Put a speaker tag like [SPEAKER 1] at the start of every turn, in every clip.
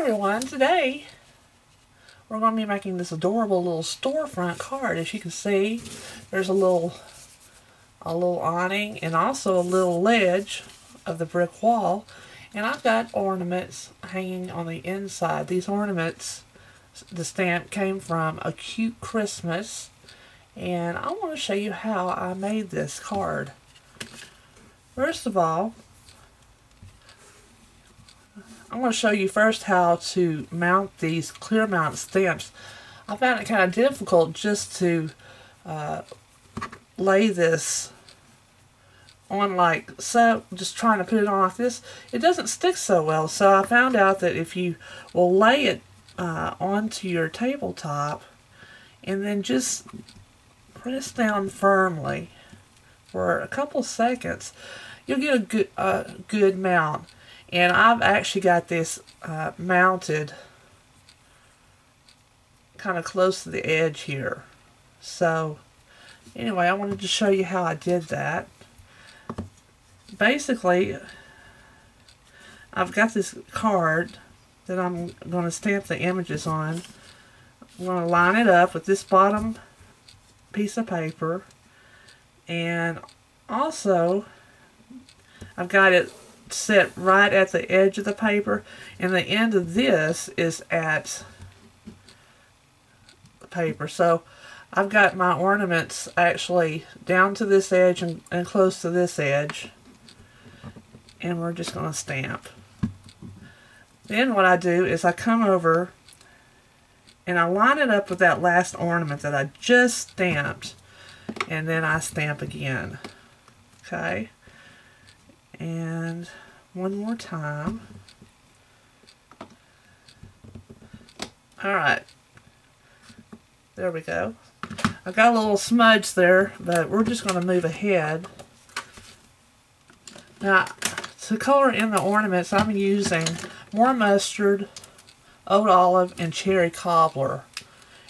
[SPEAKER 1] everyone, today we're going to be making this adorable little storefront card. As you can see, there's a little awning and also a little ledge of the brick wall, and I've got ornaments hanging on the inside. These ornaments, the stamp came from A Cute Christmas, and I want to show you how I made this card. First of all, I'm going to show you first how to mount these clear mount stamps. I found it kind of difficult just to lay this on like so, just trying to put it on like this. It doesn't stick so well, so I found out that if you will lay it onto your tabletop and then just press down firmly for a couple seconds, you'll get a good mount. And I've actually got this mounted kind of close to the edge here. So anyway, I wanted to show you how I did that. Basically, I've got this card that I'm going to stamp the images on. I'm going to line it up with this bottom piece of paper. And also, I've got it set right at the edge of the paper, and the end of this is at the paper. So I've got my ornaments actually down to this edge and close to this edge, and we're just going to stamp. Then what I do is I come over and I line it up with that last ornament that I just stamped, and then I stamp again. Okay, and one more time. Alright, there we go. I got a little smudge there, but we're just going to move ahead. Now, to color in the ornaments, I'm using more mustard, oat olive, and cherry cobbler.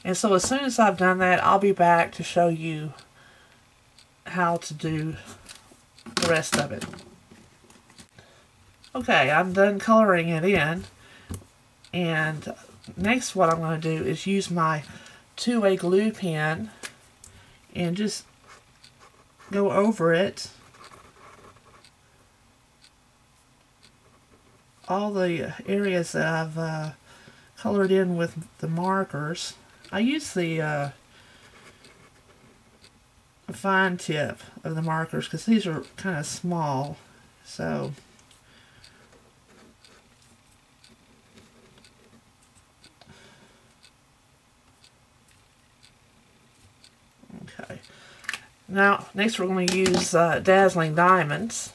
[SPEAKER 1] And so as soon as I've done that, I'll be back to show you how to do the rest of it. Okay, I'm done coloring it in, and next what I'm going to do is use my two-way glue pen and just go over it, all the areas that I've colored in with the markers. I use the fine tip of the markers because these are kind of small, so okay. Now, next we're going to use Dazzling Diamonds.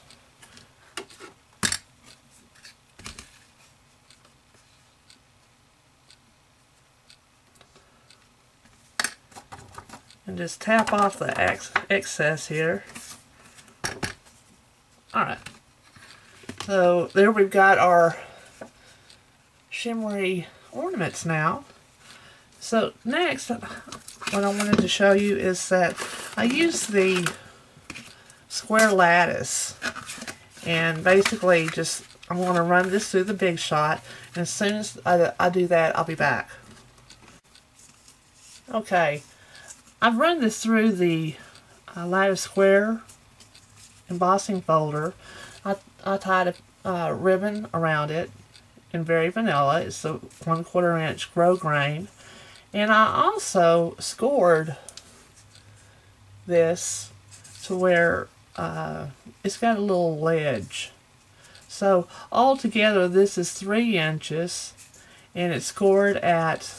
[SPEAKER 1] And just tap off the excess here. Alright. So, there we've got our shimmery ornaments now. So, next, what I wanted to show you is that I use the square lattice, and basically just I'm going to run this through the Big Shot, and as soon as I do that, I'll be back. Okay, I've run this through the lattice square embossing folder. I tied a ribbon around it in Very Vanilla. It's a 1/4 inch grosgrain. And I also scored this to where it's got a little ledge. So altogether this is 3 inches, and it's scored at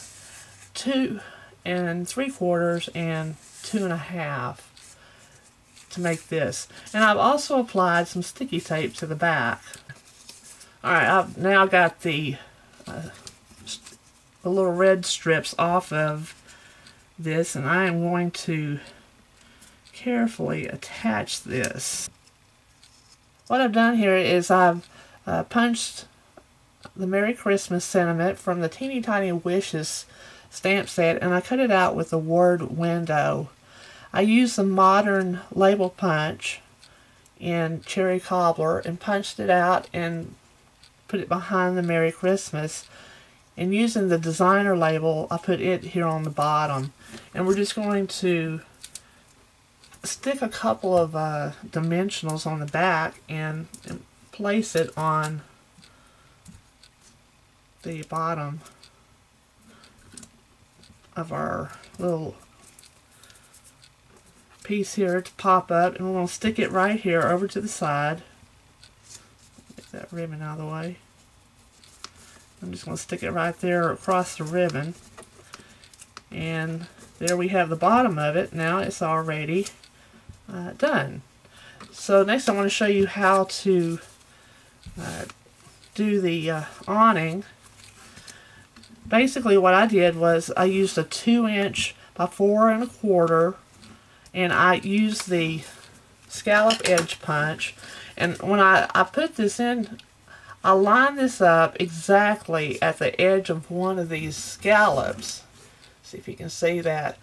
[SPEAKER 1] 2 3/4 and 2 1/2 to make this. And I've also applied some sticky tape to the back. Alright, I've now got the little red strips off of this, and I am going to carefully attach this. What I've done here is I've punched the Merry Christmas sentiment from the Teeny Tiny Wishes stamp set, and I cut it out with the word window. I used the modern label punch in cherry cobbler and punched it out and put it behind the Merry Christmas. And using the designer label, I put it here on the bottom. And we're just going to stick a couple of dimensionals on the back and place it on the bottom of our little piece here to pop up, and we're going to stick it right here over to the side. Get that ribbon out of the way. I'm just going to stick it right there across the ribbon, and there we have the bottom of it. Now it's already done. So next I want to show you how to do the awning. Basically what I did was I used a 2" by 4 1/4, and I used the scallop edge punch, and when I put this in, I lined this up exactly at the edge of one of these scallops. See if you can see that.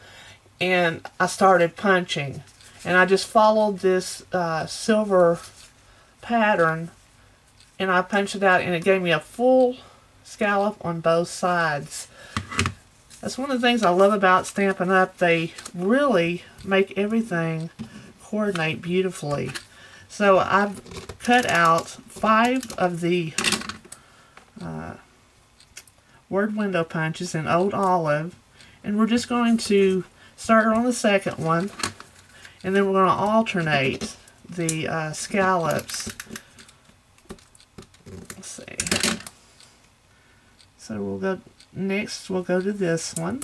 [SPEAKER 1] And I started punching, and I just followed this silver pattern, and I punched it out, and it gave me a full scallop on both sides. That's one of the things I love about Stampin' Up. They really make everything coordinate beautifully. So I've cut out 5 of the word window punches in Old Olive, and we're just going to start on the second one, and then we're going to alternate the scallops. Let's see. So we'll go next. We'll go to this one,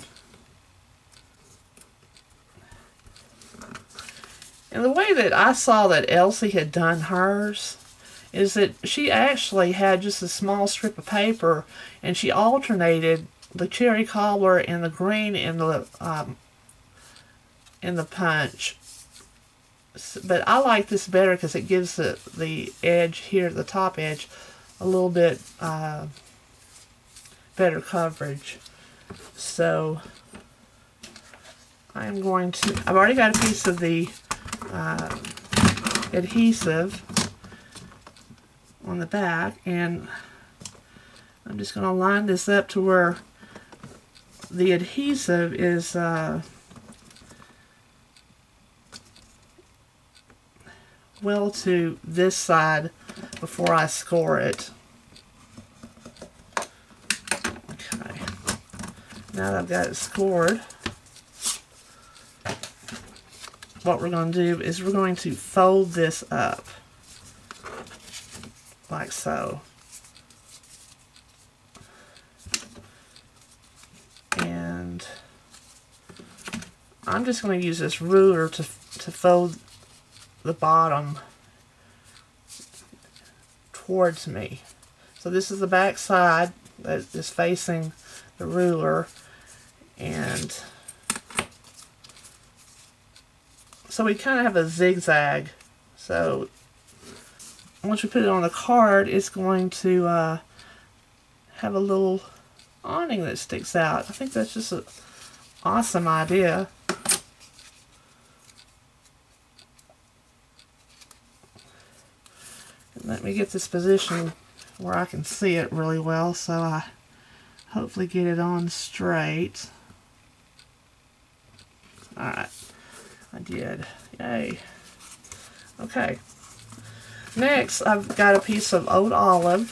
[SPEAKER 1] and the way that I saw that Elsie had done hers is that she actually had just a small strip of paper, and she alternated the cherry cobbler and the green in the punch. But I like this better because it gives the edge here, the top edge, a little bit better coverage. So I'm going to, I've already got a piece of the adhesive on the back, and I'm just going to line this up to where the adhesive is well to this side before I score it. Okay, now that I've got it scored, what we're going to do is we're going to fold this up like so. And I'm just going to use this ruler to fold the bottom towards me. So this is the back side that is facing the ruler, and so we kind of have a zigzag. So once we put it on the card, it's going to have a little awning that sticks out. I think that's just an awesome idea. Let me get this position where I can see it really well, so I hopefully get it on straight. Alright, I did. Yay. Okay. Next, I've got a piece of Old Olive.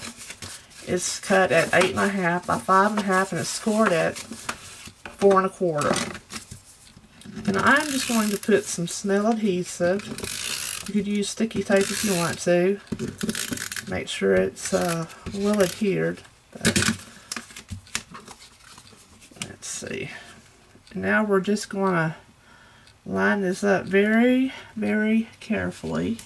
[SPEAKER 1] It's cut at 8 1/2 by 5 1/2, and it's scored at 4 1/4. And I'm just going to put some smell adhesive. You could use sticky tape if you want to. Make sure it's well adhered. But let's see. And now we're just going to line this up very, very carefully.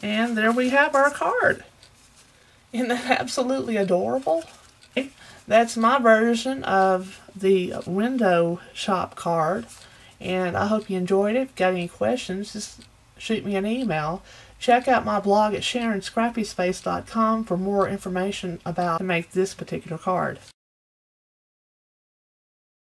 [SPEAKER 1] And there we have our card. Isn't that absolutely adorable? That's my version of the window shop card. And I hope you enjoyed it. If you've got any questions, just shoot me an email. Check out my blog at sharonsscrappyspace.com for more information about how to make this particular card.